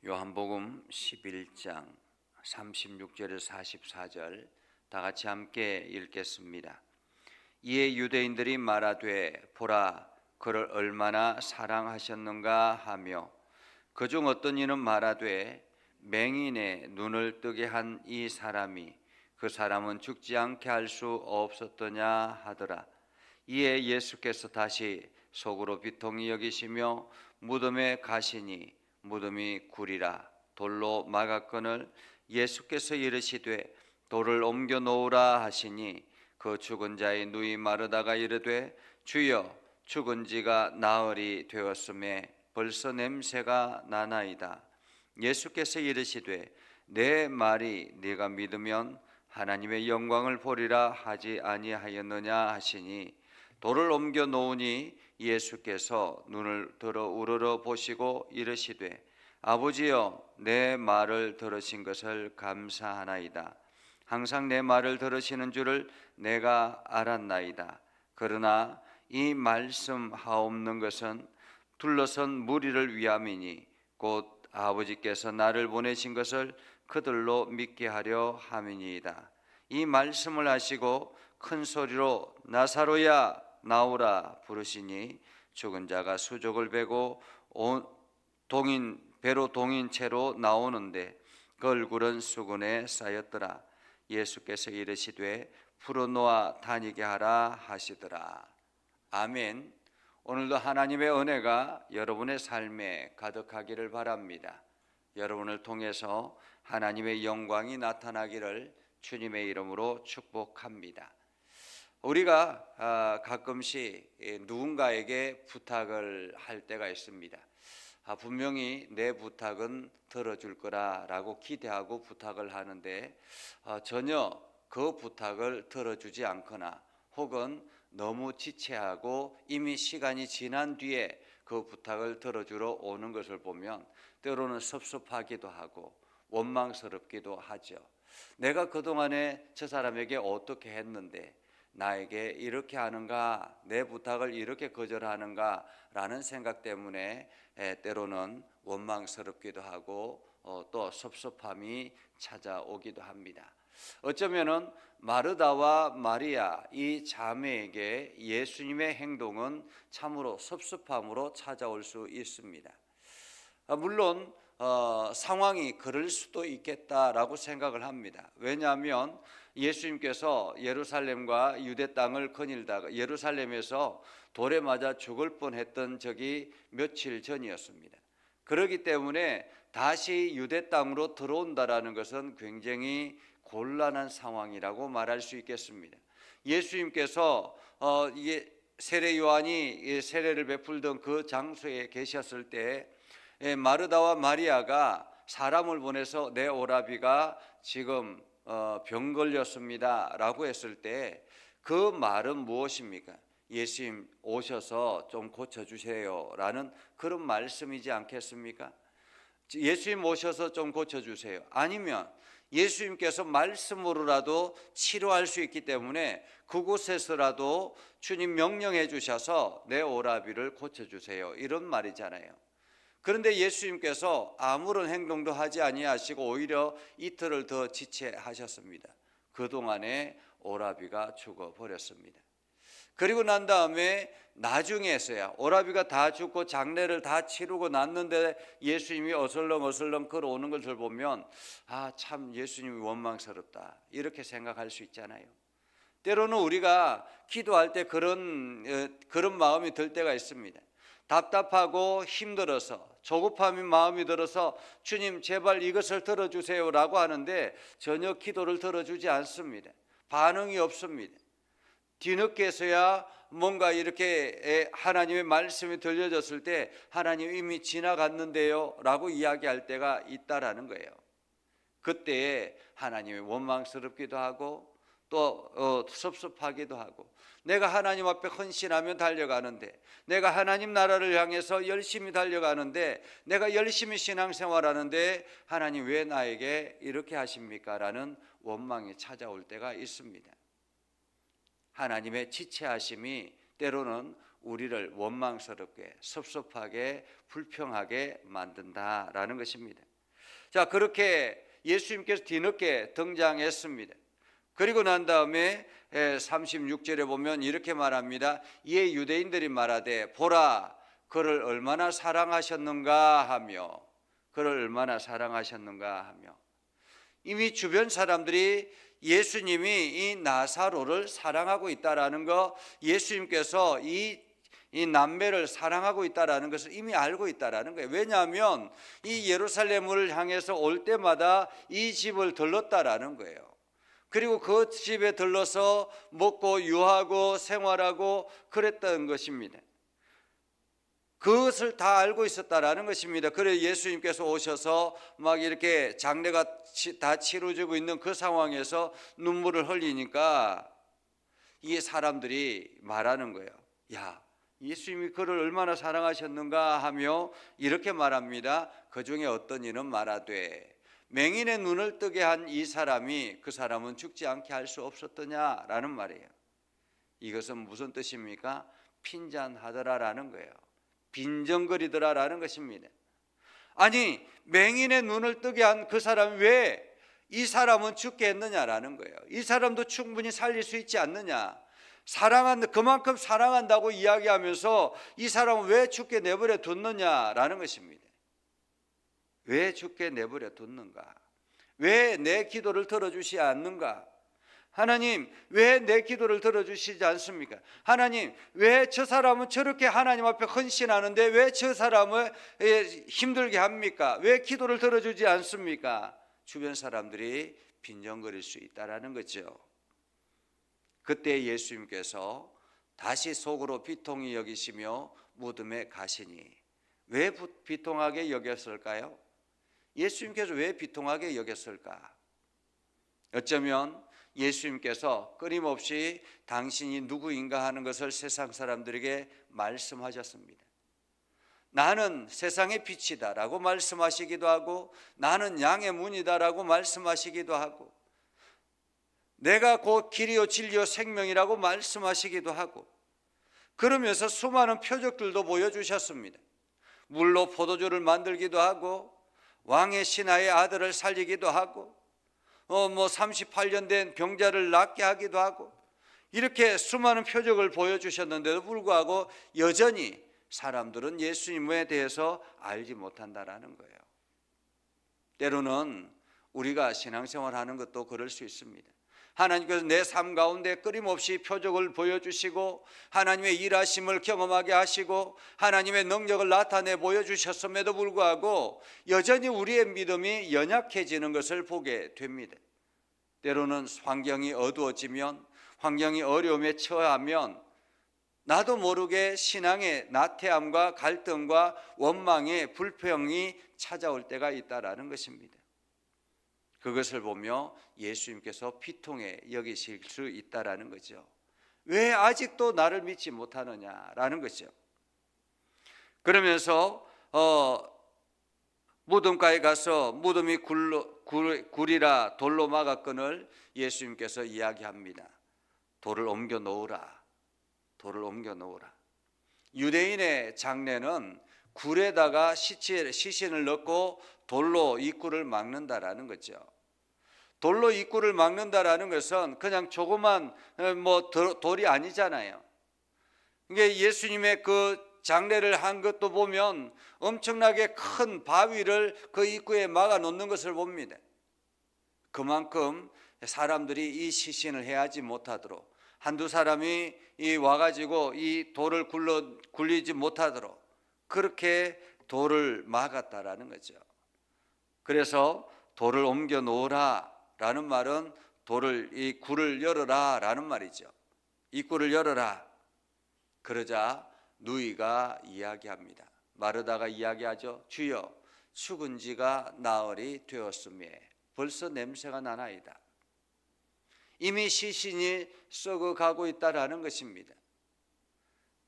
요한복음 11장 36절에서 44절 다 같이 함께 읽겠습니다. 이에 유대인들이 말하되 보라 그를 얼마나 사랑하셨는가 하며 그중 어떤 이는 말하되 맹인의 눈을 뜨게 한 이 사람이 그 사람은 죽지 않게 할 수 없었더냐 하더라. 이에 예수께서 다시 속으로 비통히 여기시며 무덤에 가시니 무덤이 구리라 돌로 막았거늘 예수께서 이르시되 돌을 옮겨 놓으라 하시니 그 죽은 자의 누이 마르다가 이르되 주여 죽은 지가 나흘이 되었음에 벌써 냄새가 나나이다. 예수께서 이르시되 내 말이 네가 믿으면 하나님의 영광을 보리라 하지 아니하였느냐 하시니 돌을 옮겨 놓으니 예수께서 눈을 들어 우러러 보시고 이르시되 아버지여 내 말을 들으신 것을 감사하나이다. 항상 내 말을 들으시는 줄을 내가 알았나이다. 그러나 이 말씀 하옵는 것은 둘러선 무리를 위함이니 곧 아버지께서 나를 보내신 것을 그들로 믿게 하려 함이니이다. 이 말씀을 하시고 큰 소리로 나사로야 나오라 부르시니 죽은 자가 수족을 베고 배로 동인 채로 나오는데 그 얼굴은 수건에 쌓였더라. 예수께서 이르시되 풀어놓아 다니게 하라 하시더라. 아멘. 오늘도 하나님의 은혜가 여러분의 삶에 가득하기를 바랍니다. 여러분을 통해서 하나님의 영광이 나타나기를 주님의 이름으로 축복합니다. 우리가 가끔씩 누군가에게 부탁을 할 때가 있습니다. 분명히 내 부탁은 들어줄 거라고 기대하고 부탁을 하는데 전혀 그 부탁을 들어주지 않거나 혹은 너무 지체하고 이미 시간이 지난 뒤에 그 부탁을 들어주러 오는 것을 보면 때로는 섭섭하기도 하고 원망스럽기도 하죠. 내가 그동안에 저 사람에게 어떻게 했는데 나에게 이렇게 하는가, 내 부탁을 이렇게 거절하는가 라는 생각 때문에 때로는 원망스럽기도 하고 또 섭섭함이 찾아오기도 합니다. 어쩌면은 마르다와 마리아 이 자매에게 예수님의 행동은 참으로 섭섭함으로 찾아올 수 있습니다. 물론 상황이 그럴 수도 있겠다라고 생각을 합니다. 왜냐하면 예수님께서 예루살렘과 유대 땅을 거닐다가 예루살렘에서 돌에 맞아 죽을 뻔했던 적이 며칠 전이었습니다. 그렇기 때문에 다시 유대 땅으로 들어온다라는 것은 굉장히 곤란한 상황이라고 말할 수 있겠습니다. 예수님께서 세례 요한이 세례를 베풀던 그 장소에 계셨을 때 마르다와 마리아가 사람을 보내서 내 오라비가 지금 병 걸렸습니다 라고 했을 때 그 말은 무엇입니까? 예수님 오셔서 좀 고쳐주세요 라는 그런 말씀이지 않겠습니까? 예수님 오셔서 좀 고쳐주세요. 아니면 예수님께서 말씀으로라도 치료할 수 있기 때문에 그곳에서라도 주님 명령해 주셔서 내 오라비를 고쳐주세요 이런 말이잖아요. 그런데 예수님께서 아무런 행동도 하지 아니하시고 오히려 이틀을 더 지체하셨습니다. 그동안에 오라비가 죽어버렸습니다. 그리고 난 다음에 나중에서야 오라비가 다 죽고 장례를 다 치르고 났는데 예수님이 어슬렁어슬렁 걸어오는 것을 보면 참 예수님이 원망스럽다 이렇게 생각할 수 있잖아요. 때로는 우리가 기도할 때 그런 마음이 들 때가 있습니다. 답답하고 힘들어서 조급함이 마음이 들어서 주님 제발 이것을 들어주세요 라고 하는데 전혀 기도를 들어주지 않습니다. 반응이 없습니다. 뒤늦게서야 뭔가 이렇게 하나님의 말씀이 들려졌을 때 하나님 이미 지나갔는데요 라고 이야기할 때가 있다라는 거예요. 그때에 하나님이 원망스럽기도 하고 또 섭섭하기도 하고 내가 하나님 앞에 헌신하며 달려가는데 내가 하나님 나라를 향해서 열심히 달려가는데 내가 열심히 신앙생활하는데 하나님 왜 나에게 이렇게 하십니까? 라는 원망이 찾아올 때가 있습니다. 하나님의 지체하심이 때로는 우리를 원망스럽게 섭섭하게 불평하게 만든다라는 것입니다. 자, 그렇게 예수님께서 뒤늦게 등장했습니다. 그리고 난 다음에 36절에 보면 이렇게 말합니다. 이에 유대인들이 말하되 보라 그를 얼마나 사랑하셨는가 하며, 그를 얼마나 사랑하셨는가 하며, 이미 주변 사람들이 예수님이 이 나사로를 사랑하고 있다라는 거, 예수님께서 이 남매를 사랑하고 있다라는 것을 이미 알고 있다라는 거예요. 왜냐하면 이 예루살렘을 향해서 올 때마다 이 집을 들렀다라는 거예요. 그리고 그 집에 들러서 먹고 유하고 생활하고 그랬던 것입니다. 그것을 다 알고 있었다라는 것입니다. 그래서 예수님께서 오셔서 막 이렇게 장례가 다 치러지고 있는 그 상황에서 눈물을 흘리니까 이 사람들이 말하는 거예요. 야, 예수님이 그를 얼마나 사랑하셨는가 하며 이렇게 말합니다. 그 중에 어떤 이는 말하되 맹인의 눈을 뜨게 한 이 사람이 그 사람은 죽지 않게 할 수 없었더냐라는 말이에요. 이것은 무슨 뜻입니까? 핀잔하더라라는 거예요. 빈정거리더라라는 것입니다. 아니, 맹인의 눈을 뜨게 한 그 사람이 왜 이 사람은 죽게 했느냐라는 거예요. 이 사람도 충분히 살릴 수 있지 않느냐. 그만큼 사랑한다고 이야기하면서 이 사람은 왜 죽게 내버려 뒀느냐라는 것입니다. 왜 죽게 내버려 뒀는가? 왜 내 기도를 들어주시지 않는가? 하나님, 왜 내 기도를 들어주시지 않습니까? 하나님, 왜 저 사람은 저렇게 하나님 앞에 헌신하는데 왜 저 사람을 힘들게 합니까? 왜 기도를 들어주지 않습니까? 주변 사람들이 빈정거릴 수 있다라는 거죠. 그때 예수님께서 다시 속으로 비통히 여기시며 무덤에 가시니, 왜 비통하게 여겼을까요? 예수님께서 왜 비통하게 여겼을까? 어쩌면 예수님께서 끊임없이 당신이 누구인가 하는 것을 세상 사람들에게 말씀하셨습니다. 나는 세상의 빛이다 라고 말씀하시기도 하고, 나는 양의 문이다 라고 말씀하시기도 하고, 내가 곧 길이요 진리요 생명이라고 말씀하시기도 하고, 그러면서 수많은 표적들도 보여주셨습니다. 물로 포도주를 만들기도 하고, 왕의 신하의 아들을 살리기도 하고, 38년 된 병자를 낫게 하기도 하고, 이렇게 수많은 표적을 보여주셨는데도 불구하고 여전히 사람들은 예수님에 대해서 알지 못한다라는 거예요. 때로는 우리가 신앙생활하는 것도 그럴 수 있습니다. 하나님께서 내 삶 가운데 끊임없이 표적을 보여주시고 하나님의 일하심을 경험하게 하시고 하나님의 능력을 나타내 보여주셨음에도 불구하고 여전히 우리의 믿음이 연약해지는 것을 보게 됩니다. 때로는 환경이 어두워지면, 환경이 어려움에 처하면 나도 모르게 신앙의 나태함과 갈등과 원망의 불평이 찾아올 때가 있다라는 것입니다. 그것을 보며 예수님께서 비통해 여기실 수 있다라는 거죠. 왜 아직도 나를 믿지 못하느냐라는 거죠. 그러면서 무덤가에 가서 무덤이 굴이라 돌로 막았거늘 예수님께서 이야기합니다. 돌을 옮겨 놓으라. 돌을 옮겨 놓으라. 유대인의 장례는 굴에다가 시신을 넣고 돌로 입구를 막는다라는 거죠. 돌로 입구를 막는다라는 것은 그냥 조그만 돌이 아니잖아요. 이게 예수님의 그 장례를 한 것도 보면 엄청나게 큰 바위를 그 입구에 막아 놓는 것을 봅니다. 그만큼 사람들이 이 시신을 해하지 못하도록, 한두 사람이 와가지고 이 돌을 굴리지 못하도록 그렇게 돌을 막았다라는 거죠. 그래서 돌을 옮겨 놓으라 라는 말은 이 굴을 열어라 라는 말이죠. 입구를 열어라. 그러자 누이가 이야기합니다. 마르다가 이야기하죠. 주여, 죽은 지가 나흘이 되었음에 벌써 냄새가 나나이다. 이미 시신이 썩어가고 있다라는 것입니다.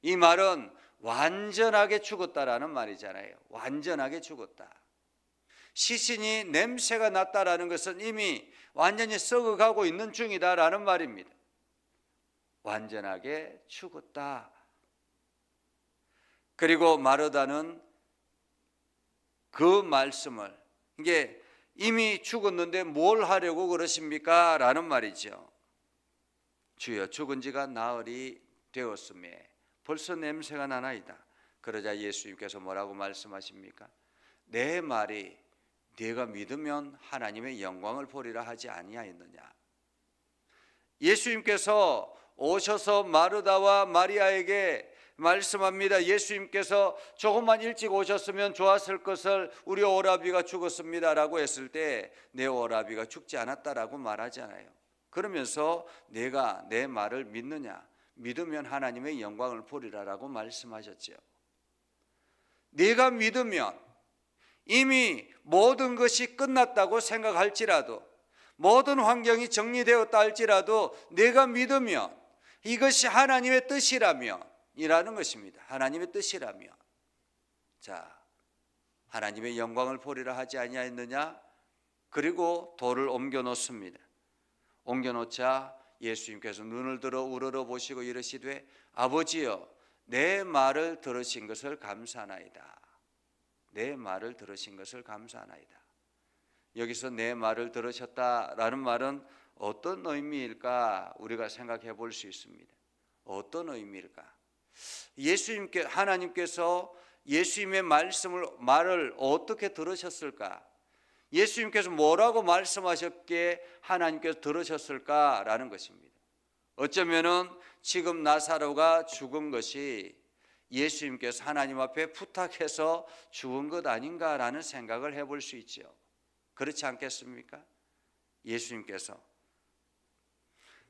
이 말은 완전하게 죽었다라는 말이잖아요. 완전하게 죽었다. 시신이 냄새가 났다라는 것은 이미 완전히 썩어가고 있는 중이다라는 말입니다. 완전하게 죽었다. 그리고 마르다는 그 말씀을, 이게 이미 죽었는데 뭘 하려고 그러십니까? 라는 말이죠. 주여, 죽은 지가 나흘이 되었음에 벌써 냄새가 나나이다. 그러자 예수님께서 뭐라고 말씀하십니까? 내 말이 네가 믿으면 하나님의 영광을 보리라 하지 아니하였느냐. 예수님께서 오셔서 마르다와 마리아에게 말씀합니다. 예수님께서 조금만 일찍 오셨으면 좋았을 것을 우리 오라비가 죽었습니다라고 했을 때 내 오라비가 죽지 않았다라고 말하잖아요. 그러면서 내가 내 말을 믿느냐? 믿으면 하나님의 영광을 보리라라고 말씀하셨죠. 네가 믿으면 이미 모든 것이 끝났다고 생각할지라도, 모든 환경이 정리되었다 할지라도 내가 믿으면 이것이 하나님의 뜻이라면 이라는 것입니다. 하나님의 뜻이라면. 자, 하나님의 영광을 보리라 하지 아니하였느냐? 그리고 돌을 옮겨 놓습니다. 옮겨 놓자 예수님께서 눈을 들어 우러러 보시고 이르시되 아버지여, 내 말을 들으신 것을 감사하나이다. 내 말을 들으신 것을 감사하나이다. 여기서 내 말을 들으셨다라는 말은 어떤 의미일까 우리가 생각해 볼 수 있습니다. 어떤 의미일까? 하나님께서 예수님의 말을 어떻게 들으셨을까? 예수님께서 뭐라고 말씀하셨기에 하나님께서 들으셨을까라는 것입니다. 어쩌면은 지금 나사로가 죽은 것이 예수님께서 하나님 앞에 부탁해서 죽은 것 아닌가라는 생각을 해볼 수 있죠. 그렇지 않겠습니까? 예수님께서.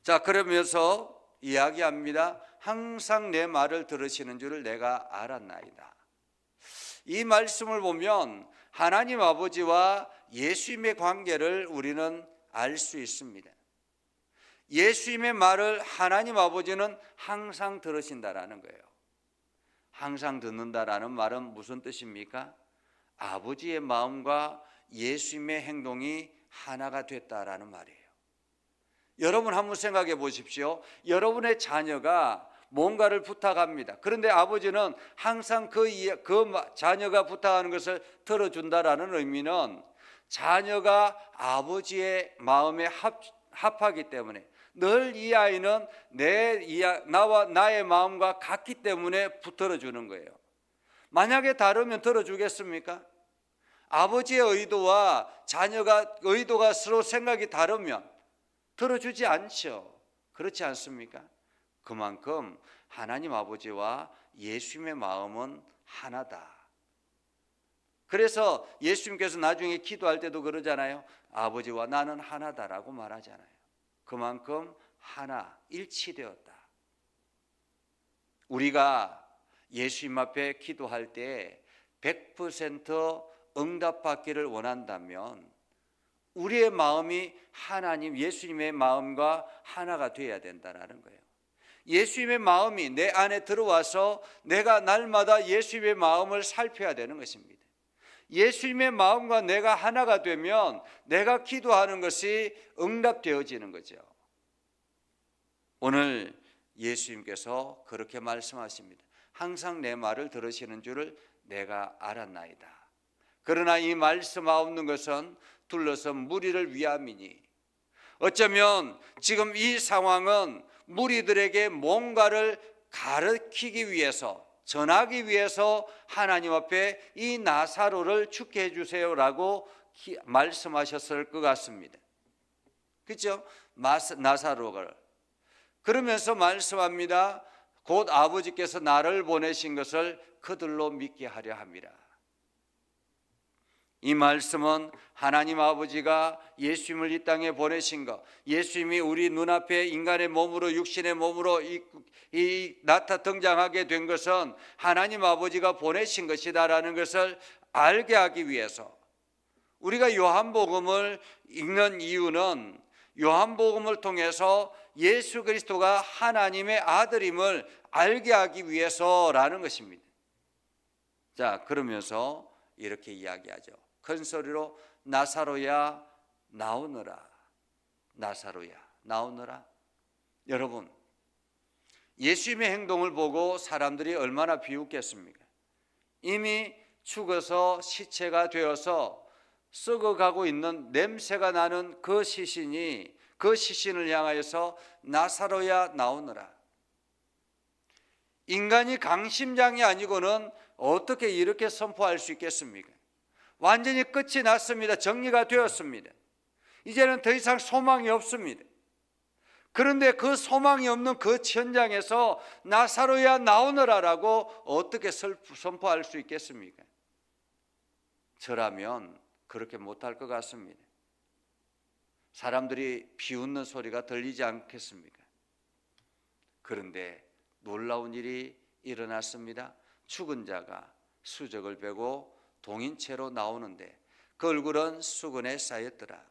자, 그러면서 이야기합니다. 항상 내 말을 들으시는 줄을 내가 알았나이다. 이 말씀을 보면 하나님 아버지와 예수님의 관계를 우리는 알 수 있습니다. 예수님의 말을 하나님 아버지는 항상 들으신다라는 거예요. 항상 듣는다라는 말은 무슨 뜻입니까? 아버지의 마음과 예수님의 행동이 하나가 됐다라는 말이에요. 여러분 한번 생각해 보십시오. 여러분의 자녀가 뭔가를 부탁합니다. 그런데 아버지는 항상 그 자녀가 부탁하는 것을 들어준다라는 의미는 자녀가 아버지의 마음에 합하기 때문에 늘 이 아이는 나와 나의 마음과 같기 때문에 들어주는 거예요. 만약에 다르면 들어주겠습니까? 아버지의 의도와 자녀가 의도가 서로 생각이 다르면 들어주지 않죠. 그렇지 않습니까? 그만큼 하나님 아버지와 예수님의 마음은 하나다. 그래서 예수님께서 나중에 기도할 때도 그러잖아요. 아버지와 나는 하나다라고 말하잖아요. 그만큼 하나, 일치되었다. 우리가 예수님 앞에 기도할 때 100% 응답받기를 원한다면 우리의 마음이 하나님, 예수님의 마음과 하나가 되어야 된다는 거예요. 예수님의 마음이 내 안에 들어와서 내가 날마다 예수님의 마음을 살펴야 되는 것입니다. 예수님의 마음과 내가 하나가 되면 내가 기도하는 것이 응답되어지는 거죠. 오늘 예수님께서 그렇게 말씀하십니다. 항상 내 말을 들으시는 줄을 내가 알았나이다. 그러나 이 말씀하옵는 것은 둘러선 무리를 위함이니, 어쩌면 지금 이 상황은 무리들에게 뭔가를 가르치기 위해서, 전하기 위해서 하나님 앞에 이 나사로를 죽게 해주세요라고 말씀하셨을 것 같습니다. 그렇죠? 나사로를. 그러면서 말씀합니다. 곧 아버지께서 나를 보내신 것을 그들로 믿게 하려 함이라. 이 말씀은 하나님 아버지가 예수님을 이 땅에 보내신 것, 예수님이 우리 눈앞에 인간의 몸으로, 육신의 몸으로 등장하게 된 것은 하나님 아버지가 보내신 것이다라는 것을 알게 하기 위해서, 우리가 요한복음을 읽는 이유는 요한복음을 통해서 예수 그리스도가 하나님의 아들임을 알게 하기 위해서라는 것입니다. 자, 그러면서 이렇게 이야기하죠. 큰 소리로 나사로야 나오너라. 나사로야 나오너라. 여러분, 예수님의 행동을 보고 사람들이 얼마나 비웃겠습니까? 이미 죽어서 시체가 되어서 썩어가고 있는 냄새가 나는 그 시신을 향하여서 나사로야 나오너라. 인간이 강심장이 아니고는 어떻게 이렇게 선포할 수 있겠습니까? 완전히 끝이 났습니다. 정리가 되었습니다. 이제는 더 이상 소망이 없습니다. 그런데 그 소망이 없는 그 현장에서 나사로야 나오너라라고 어떻게 선포할 수 있겠습니까? 저라면 그렇게 못할 것 같습니다. 사람들이 비웃는 소리가 들리지 않겠습니까? 그런데 놀라운 일이 일어났습니다. 죽은 자가 수적을 베고 동인체로 나오는데 그 얼굴은 수건에 쌓였더라.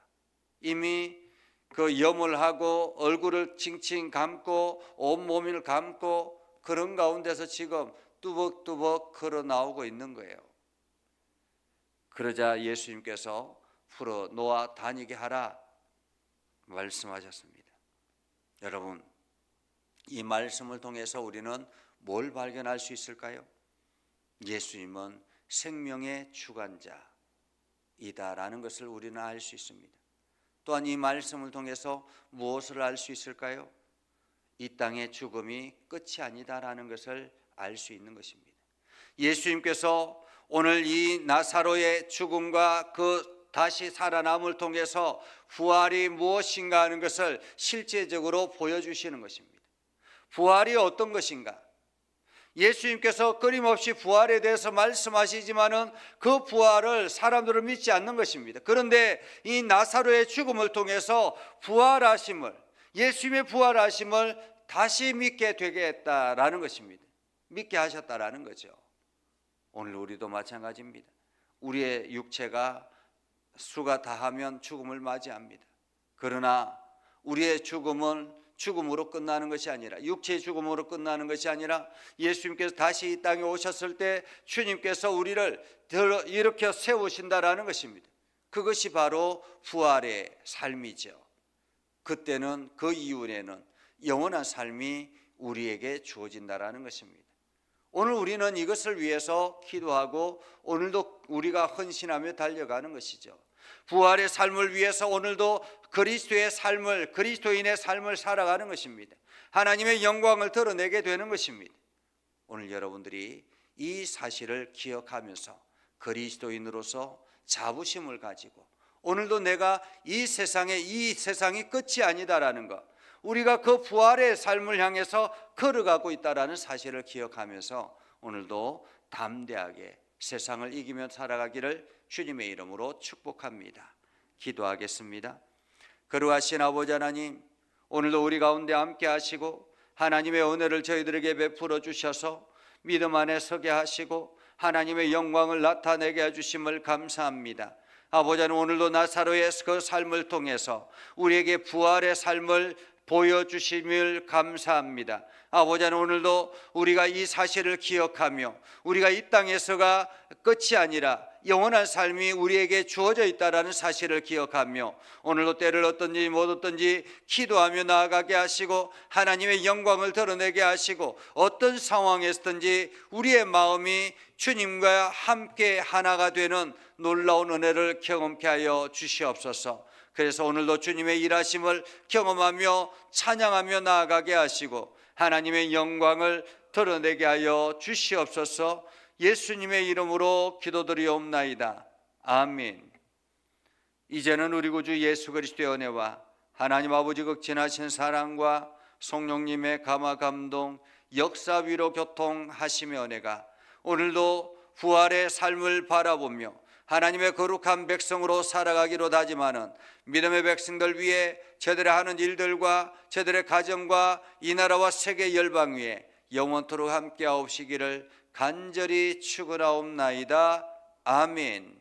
이미 그 염을 하고 얼굴을 칭칭 감고 온몸을 감고 그런 가운데서 지금 뚜벅뚜벅 걸어 나오고 있는 거예요. 그러자 예수님께서 풀어 놓아 다니게 하라 말씀하셨습니다. 여러분, 이 말씀을 통해서 우리는 뭘 발견할 수 있을까요? 예수님은 생명의 주관자이다라는 것을 우리는 알 수 있습니다. 또한 이 말씀을 통해서 무엇을 알 수 있을까요? 이 땅의 죽음이 끝이 아니다라는 것을 알 수 있는 것입니다. 예수님께서 오늘 이 나사로의 죽음과 그 다시 살아남을 통해서 부활이 무엇인가 하는 것을 실제적으로 보여주시는 것입니다. 부활이 어떤 것인가? 예수님께서 끊임없이 부활에 대해서 말씀하시지만은 그 부활을 사람들은 믿지 않는 것입니다. 그런데 이 나사로의 죽음을 통해서 부활하심을, 예수님의 부활하심을 다시 믿게 되게 했다라는 것입니다. 믿게 하셨다라는 거죠. 오늘 우리도 마찬가지입니다. 우리의 육체가 수가 다하면 죽음을 맞이합니다. 그러나 우리의 죽음은 죽음으로 끝나는 것이 아니라, 육체의 죽음으로 끝나는 것이 아니라 예수님께서 다시 이 땅에 오셨을 때 주님께서 우리를 일으켜 세우신다라는 것입니다. 그것이 바로 부활의 삶이죠. 그때는, 그 이후에는 영원한 삶이 우리에게 주어진다라는 것입니다. 오늘 우리는 이것을 위해서 기도하고 오늘도 우리가 헌신하며 달려가는 것이죠. 부활의 삶을 위해서 오늘도 그리스도의 삶을, 그리스도인의 삶을 살아가는 것입니다. 하나님의 영광을 드러내게 되는 것입니다. 오늘 여러분들이 이 사실을 기억하면서 그리스도인으로서 자부심을 가지고 오늘도 내가 이 세상이 끝이 아니다라는 것, 우리가 그 부활의 삶을 향해서 걸어가고 있다라는 사실을 기억하면서 오늘도 담대하게 세상을 이기며 살아가기를 주님의 이름으로 축복합니다. 기도하겠습니다. 거룩하신 아버지 하나님, 오늘도 우리 가운데 함께 하시고 하나님의 은혜를 저희들에게 베풀어 주셔서 믿음 안에 서게 하시고 하나님의 영광을 나타내게 해주심을 감사합니다. 아버지 하나님, 오늘도 나사로의 그 삶을 통해서 우리에게 부활의 삶을 보여주심을 감사합니다. 아버지 하나님, 오늘도 우리가 이 사실을 기억하며 우리가 이 땅에서가 끝이 아니라 영원한 삶이 우리에게 주어져 있다는 사실을 기억하며 오늘도 때를 얻든지 못 얻든지 기도하며 나아가게 하시고 하나님의 영광을 드러내게 하시고 어떤 상황에서든지 우리의 마음이 주님과 함께 하나가 되는 놀라운 은혜를 경험케 하여 주시옵소서. 그래서 오늘도 주님의 일하심을 경험하며 찬양하며 나아가게 하시고 하나님의 영광을 드러내게 하여 주시옵소서. 예수님의 이름으로 기도드리옵나이다. 아멘. 이제는 우리 구주 예수 그리스도의 은혜와 하나님 아버지 극진하신 사랑과 성령님의 감화 감동 역사 위로 교통하심의 은혜가 오늘도 부활의 삶을 바라보며 하나님의 거룩한 백성으로 살아가기로 다짐하는 믿음의 백성들 위해 저들의 하는 일들과 저들의 가정과 이 나라와 세계 열방 위에 영원토록 함께하옵시기를 간절히 축원하옵나이다. 아멘.